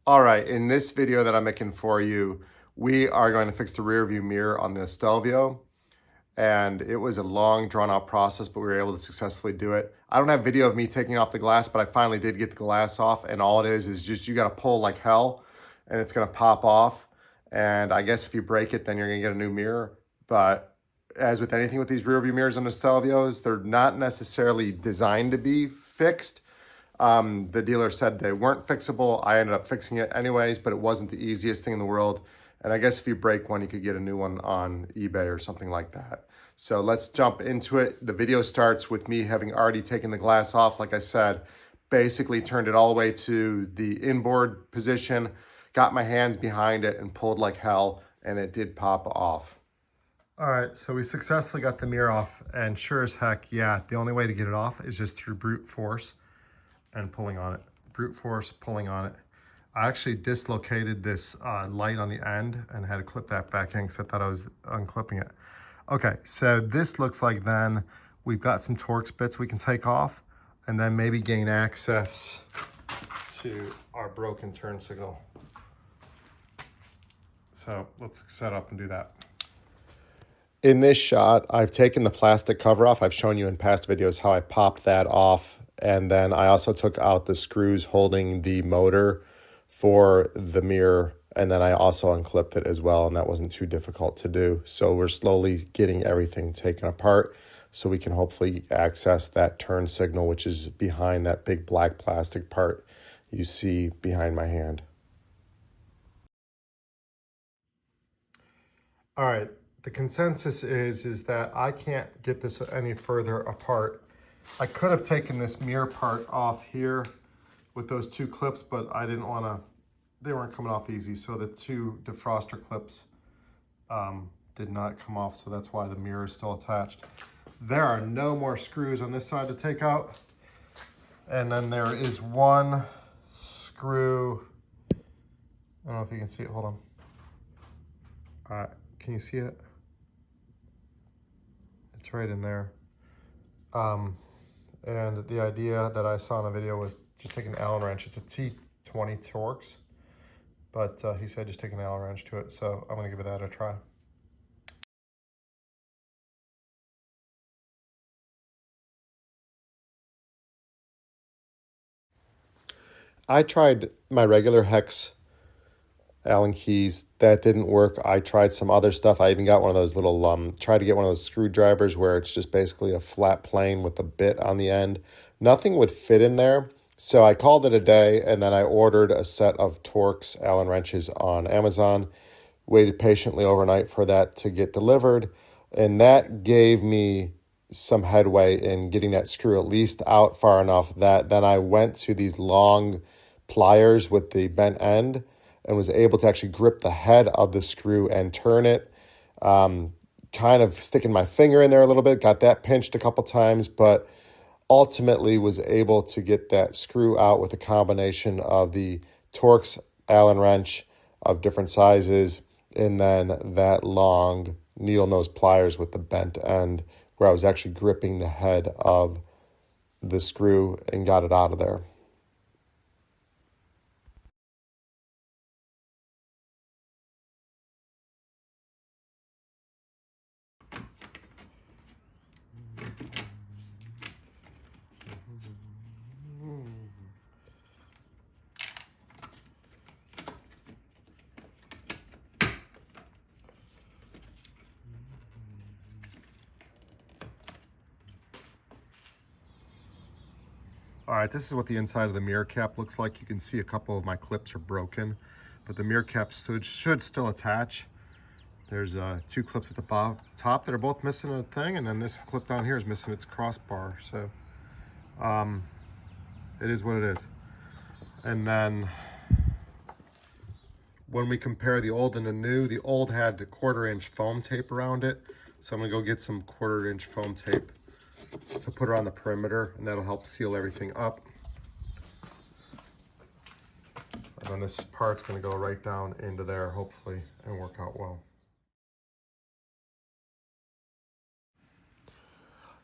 All right, in this video that I'm making for you, we are going to fix the rear view mirror on the Stelvio. And it was a long, drawn out process, but we were able to successfully do it. I don't have video of me taking off the glass, but I finally did get the glass off. And all it is just you got to pull like hell and it's going to pop off. And I guess if you break it, then you're going to get a new mirror. But as with anything with these rear view mirrors on the Stelvios, they're not necessarily designed to be fixed. The dealer said they weren't fixable. I ended up fixing it anyways, but it wasn't the easiest thing in the world. And I guess if you break one, you could get a new one on eBay or something like that. So let's jump into it. The video starts with me having already taken the glass off. Like I said, basically turned it all the way to the inboard position, got my hands behind it and pulled like hell, and it did pop off. All right, so we successfully got the mirror off, and sure as heck, yeah, the only way to get it off is just through brute force and pulling on it. Brute force, pulling on it. I actually dislocated this light on the end and had to clip that back in because I thought I was unclipping it. Okay, so this looks like then we've got some Torx bits we can take off and then maybe gain access to our broken turn signal. So let's set up and do that. In this shot, I've taken the plastic cover off. I've shown you in past videos how I popped that off. And then I also took out the screws holding the motor for the mirror. And then I also unclipped it as well. And that wasn't too difficult to do. So we're slowly getting everything taken apart so we can hopefully access that turn signal, which is behind that big black plastic part you see behind my hand. All right. The consensus is that I can't get this any further apart. I could have taken this mirror part off here with those two clips, but I didn't want to, they weren't coming off easy. So the two defroster clips did not come off. So that's why the mirror is still attached. There are no more screws on this side to take out. And then there is one screw. I don't know if you can see it. Hold on. All right. Can you see it? It's right in there. And the idea that I saw in a video was just take an Allen wrench. It's a T20 Torx, but he said just take an Allen wrench to it. So I'm gonna give that a try. I tried my regular hex Allen keys. That didn't work. I tried some other stuff. I even got one of those little, tried to get one of those screwdrivers where it's just basically a flat plane with a bit on the end. Nothing would fit in there. So I called it a day and then I ordered a set of Torx Allen wrenches on Amazon, waited patiently overnight for that to get delivered. And that gave me some headway in getting that screw at least out far enough that then I went to these long pliers with the bent end and was able to actually grip the head of the screw and turn it, kind of sticking my finger in there a little bit, got that pinched a couple times, but ultimately was able to get that screw out with a combination of the Torx Allen wrench of different sizes and then that long needle nose pliers with the bent end where I was actually gripping the head of the screw and got it out of there. All right, this is what the inside of the mirror cap looks like. You can see a couple of my clips are broken, but the mirror cap should still attach. There's two clips at the top that are both missing a thing, and then this clip down here is missing its crossbar. So it is what it is. And then when we compare the old and the new, the old had the 1/4-inch foam tape around it. So I'm gonna go get some 1/4-inch foam tape to put around the perimeter, and that'll help seal everything up. And then this part's gonna go right down into there, hopefully, and work out well.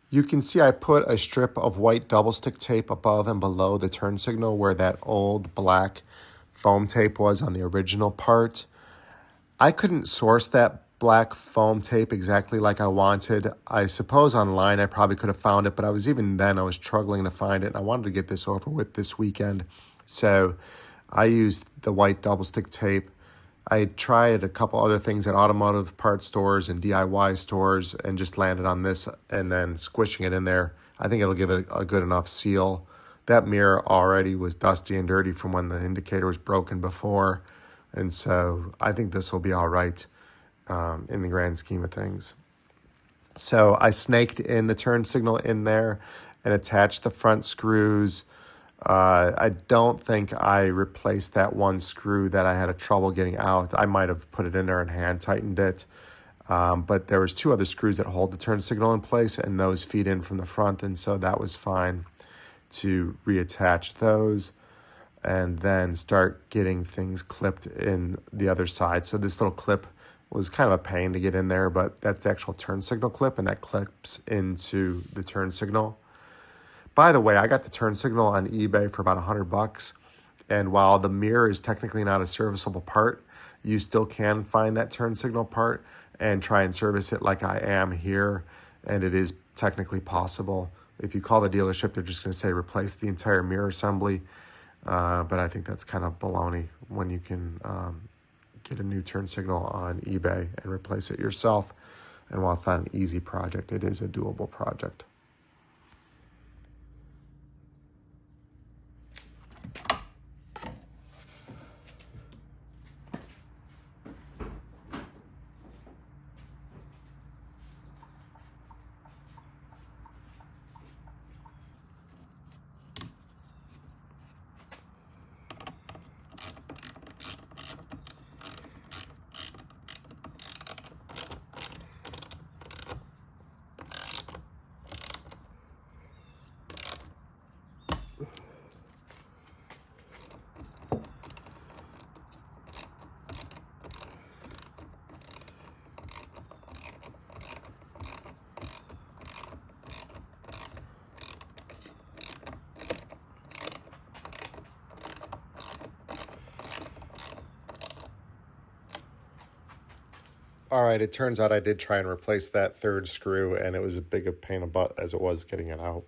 You can see I put a strip of white double stick tape above and below the turn signal where that old black foam tape was on the original part. I couldn't source that black foam tape exactly like I wanted. I suppose online I probably could have found it, but I was struggling to find it, and I wanted to get this over with this weekend. So I used the white double stick tape. I tried a couple other things at automotive parts stores and DIY stores and just landed on this and then squishing it in there. I think it'll give it a good enough seal. That mirror already was dusty and dirty from when the indicator was broken before. And so I think this will be all right in the grand scheme of things. So I snaked in the turn signal in there and attached the front screws. I don't think I replaced that one screw that I had trouble getting out. I might have put it in there and hand tightened it. But there was 2 other screws that hold the turn signal in place, and those feed in from the front, and so that was fine to reattach those and then start getting things clipped in the other side. So this little clip was kind of a pain to get in there, but that's the actual turn signal clip, and that clips into the turn signal. By the way, I got the turn signal on eBay for about $100, and while the mirror is technically not a serviceable part, you still can find that turn signal part and try and service it like I am here, and it is technically possible. If you call the dealership, they're just going to say replace the entire mirror assembly, but I think that's kind of baloney when you can get a new turn signal on eBay and replace it yourself. And while it's not an easy project, it is a doable project. All right, it turns out I did try and replace that 3rd screw, and it was as big a pain in the butt as it was getting it out.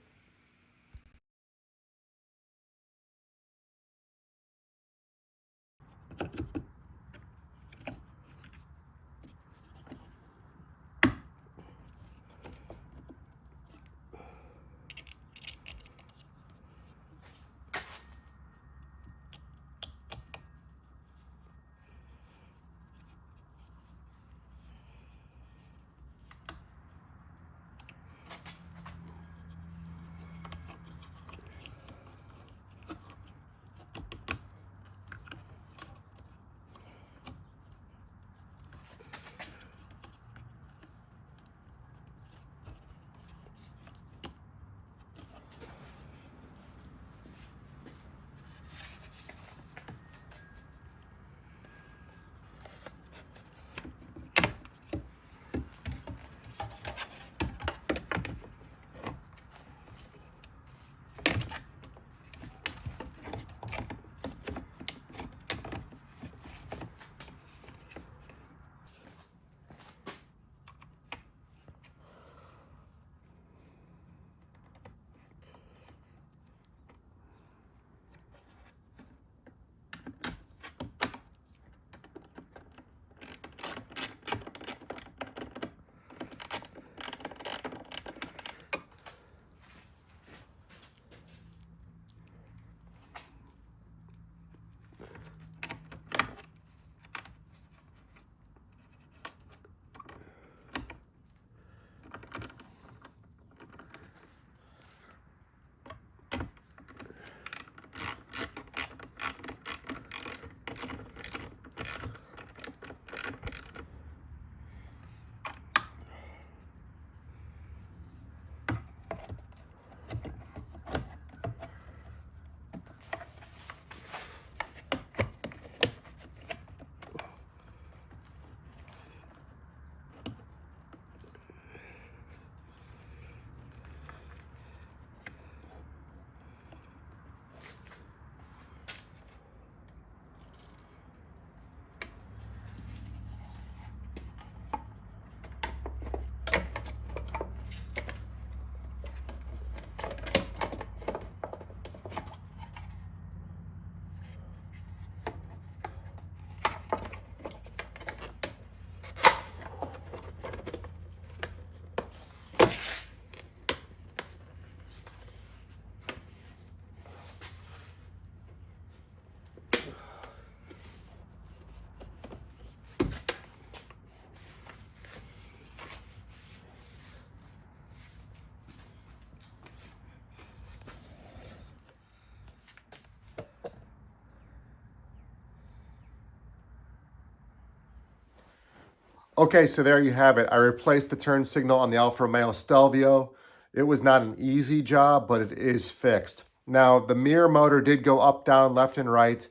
Okay, so there you have it. I replaced the turn signal on the Alfa Romeo Stelvio. It was not an easy job, but it is fixed. Now, the mirror motor did go up, down, left, and right.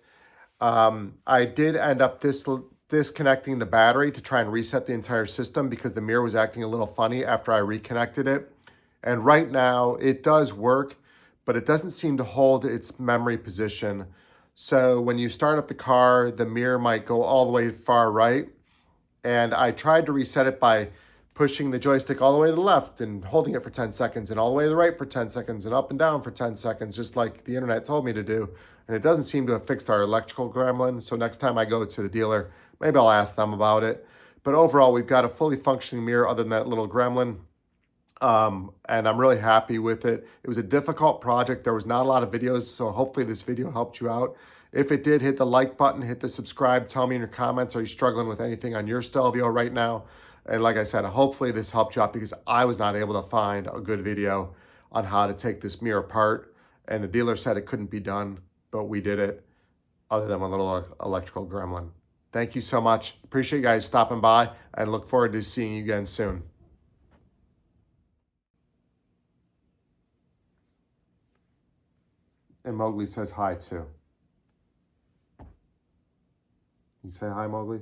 I did end up disconnecting the battery to try and reset the entire system because the mirror was acting a little funny after I reconnected it. And right now, it does work, but it doesn't seem to hold its memory position. So when you start up the car, the mirror might go all the way far right. And I tried to reset it by pushing the joystick all the way to the left and holding it for 10 seconds and all the way to the right for 10 seconds and up and down for 10 seconds, just like the internet told me to do. And it doesn't seem to have fixed our electrical gremlin. So next time I go to the dealer, maybe I'll ask them about it. But overall, we've got a fully functioning mirror other than that little gremlin. And I'm really happy with it. It was a difficult project. There was not a lot of videos, so hopefully this video helped you out. If it did, hit the like button, hit the subscribe. Tell me in your comments, are you struggling with anything on your Stelvio right now? And like I said, hopefully this helped you out because I was not able to find a good video on how to take this mirror apart. And the dealer said it couldn't be done, but we did it other than a little electrical gremlin. Thank you so much. Appreciate you guys stopping by and look forward to seeing you again soon. And Mowgli says hi too. You say hi, Mowgli?